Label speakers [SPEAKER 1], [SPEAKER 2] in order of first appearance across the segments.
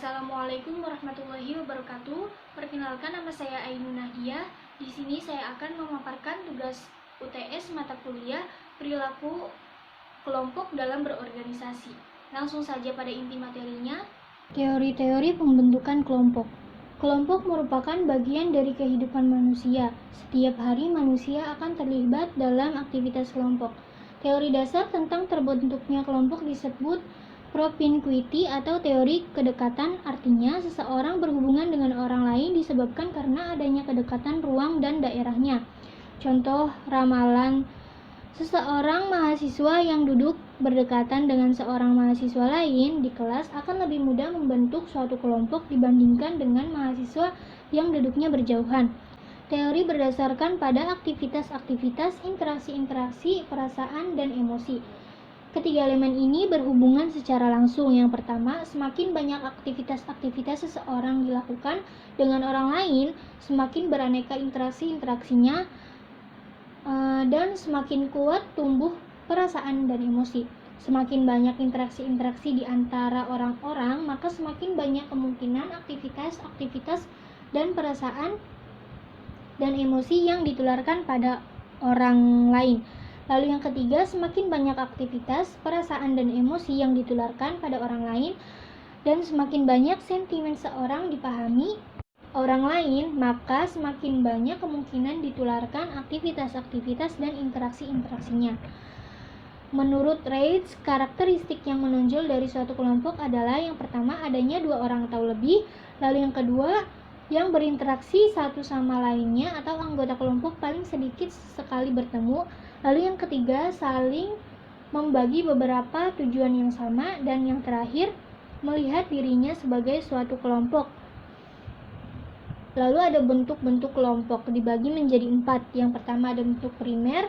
[SPEAKER 1] Assalamualaikum warahmatullahi wabarakatuh. Perkenalkan, nama saya Ainun Nahdia. Di sini saya akan memaparkan tugas UTS mata kuliah perilaku kelompok dalam berorganisasi. Langsung saja pada inti materinya. Teori-teori pembentukan kelompok. Kelompok merupakan bagian dari kehidupan manusia. Setiap hari manusia akan terlibat dalam aktivitas kelompok. Teori dasar tentang terbentuknya kelompok disebut propinquity atau teori kedekatan, artinya seseorang berhubungan dengan orang lain disebabkan karena adanya kedekatan ruang dan daerahnya. Contoh ramalan, seseorang mahasiswa yang duduk berdekatan dengan seorang mahasiswa lain di kelas akan lebih mudah membentuk suatu kelompok dibandingkan dengan mahasiswa yang duduknya berjauhan. Teori berdasarkan pada aktivitas-aktivitas, interaksi-interaksi, perasaan, dan emosi. Ketiga elemen ini berhubungan secara langsung. Yang pertama, semakin banyak aktivitas-aktivitas seseorang dilakukan dengan orang lain, semakin beraneka interaksi-interaksinya, dan semakin kuat tumbuh perasaan dan emosi. Semakin banyak interaksi-interaksi di antara orang-orang, maka semakin banyak kemungkinan aktivitas-aktivitas dan perasaan dan emosi yang ditularkan pada orang lain. Lalu yang ketiga, semakin banyak aktivitas, perasaan, dan emosi yang ditularkan pada orang lain dan semakin banyak sentimen seorang dipahami orang lain, maka semakin banyak kemungkinan ditularkan aktivitas-aktivitas dan interaksi-interaksinya. Menurut Reitz, karakteristik yang menonjol dari suatu kelompok adalah yang pertama, adanya dua orang atau lebih, lalu yang kedua, yang berinteraksi satu sama lainnya atau anggota kelompok paling sedikit sekali bertemu. Lalu yang ketiga, saling membagi beberapa tujuan yang sama, dan yang terakhir, melihat dirinya sebagai suatu kelompok. Lalu ada bentuk-bentuk kelompok, dibagi menjadi 4. Yang pertama ada bentuk primer,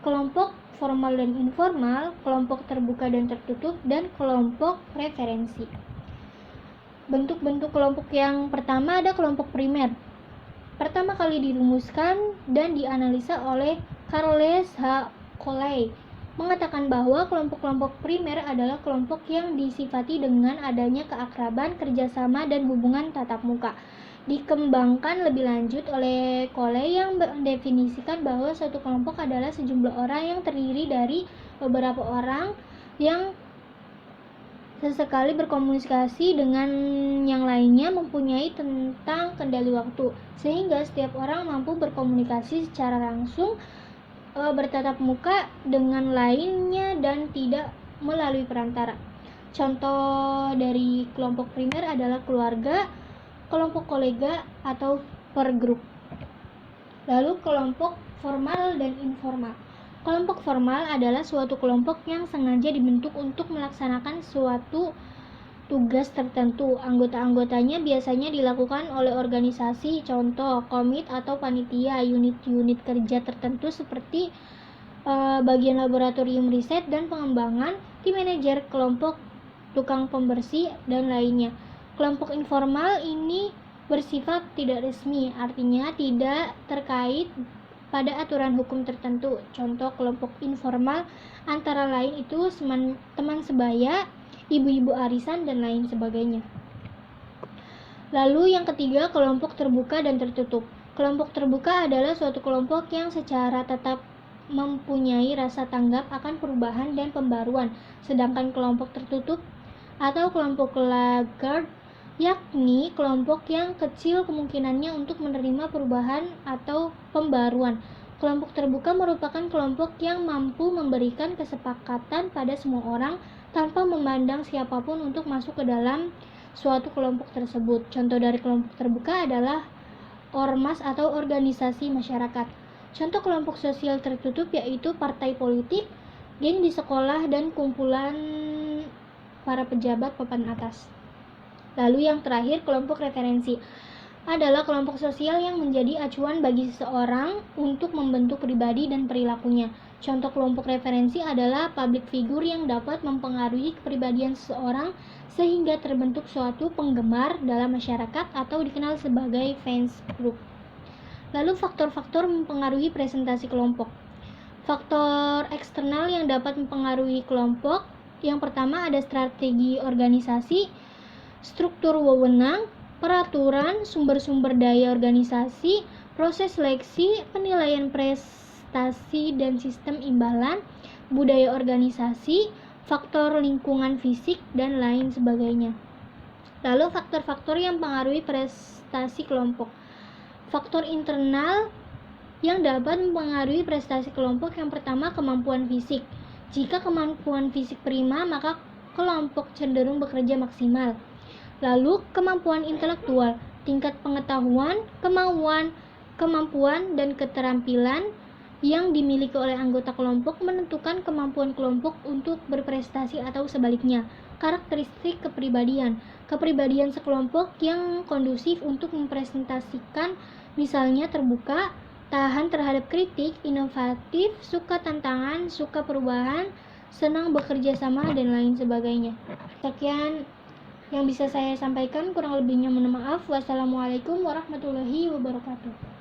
[SPEAKER 1] kelompok formal dan informal, kelompok terbuka dan tertutup, dan kelompok referensi. Bentuk-bentuk kelompok yang pertama ada kelompok primer. Pertama kali dirumuskan dan dianalisa oleh Charles H. Coley, mengatakan bahwa kelompok-kelompok primer adalah kelompok yang disifati dengan adanya keakraban, kerjasama, dan hubungan tatap muka. Dikembangkan lebih lanjut oleh Coley yang mendefinisikan bahwa suatu kelompok adalah sejumlah orang yang terdiri dari beberapa orang yang sesekali berkomunikasi dengan yang lainnya, mempunyai tentang kendali waktu, sehingga setiap orang mampu berkomunikasi secara langsung, bertatap muka dengan lainnya dan tidak melalui perantara. Contoh dari kelompok primer adalah keluarga, kelompok kolega, atau pergrup. Lalu kelompok formal dan informal. Kelompok formal adalah suatu kelompok yang sengaja dibentuk untuk melaksanakan suatu tugas tertentu. Anggota-anggotanya biasanya dilakukan oleh organisasi, contoh komit atau panitia, unit-unit kerja tertentu seperti bagian laboratorium riset dan pengembangan, tim manajer kelompok, tukang pembersih, dan lainnya. Kelompok informal ini bersifat tidak resmi, artinya tidak terkait pada aturan hukum tertentu. Contoh kelompok informal antara lain itu teman sebaya, ibu-ibu arisan, dan lain sebagainya. Lalu yang ketiga, kelompok terbuka dan tertutup. Kelompok terbuka adalah suatu kelompok yang secara tetap mempunyai rasa tanggap akan perubahan dan pembaruan. Sedangkan kelompok tertutup atau kelompok laggard, yakni kelompok yang kecil kemungkinannya untuk menerima perubahan atau pembaruan. Kelompok terbuka merupakan kelompok yang mampu memberikan kesepakatan pada semua orang tanpa memandang siapapun untuk masuk ke dalam suatu kelompok tersebut. Contoh dari kelompok terbuka adalah ormas atau organisasi masyarakat. Contoh kelompok sosial tertutup yaitu partai politik, geng di sekolah, dan kumpulan para pejabat papan atas. Lalu yang terakhir, kelompok referensi adalah kelompok sosial yang menjadi acuan bagi seseorang untuk membentuk pribadi dan perilakunya. Contoh kelompok referensi adalah public figure yang dapat mempengaruhi kepribadian seseorang sehingga terbentuk suatu penggemar dalam masyarakat atau dikenal sebagai fans group. Lalu faktor-faktor mempengaruhi presentasi kelompok. Faktor eksternal yang dapat mempengaruhi kelompok, yang pertama ada strategi organisasi. struktur wewenang, peraturan, sumber-sumber daya organisasi, proses seleksi, penilaian prestasi dan sistem imbalan, budaya organisasi, faktor lingkungan fisik, dan lain sebagainya. Lalu faktor-faktor yang mempengaruhi prestasi kelompok. Faktor internal yang dapat mempengaruhi prestasi kelompok, yang pertama kemampuan fisik. Jika kemampuan fisik prima, maka kelompok cenderung bekerja maksimal. Lalu kemampuan intelektual, tingkat pengetahuan, kemampuan dan keterampilan yang dimiliki oleh anggota kelompok menentukan kemampuan kelompok untuk berprestasi atau sebaliknya. Karakteristik kepribadian sekelompok yang kondusif untuk mempresentasikan, misalnya terbuka, tahan terhadap kritik, inovatif, suka tantangan, suka perubahan, senang bekerja sama, dan lain sebagainya. Sekian yang bisa saya sampaikan, kurang lebihnya mohon maaf. Wassalamualaikum warahmatullahi wabarakatuh.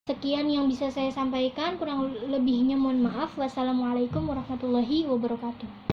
[SPEAKER 1] Sekian yang bisa saya sampaikan, kurang lebihnya mohon maaf. Wassalamualaikum warahmatullahi wabarakatuh.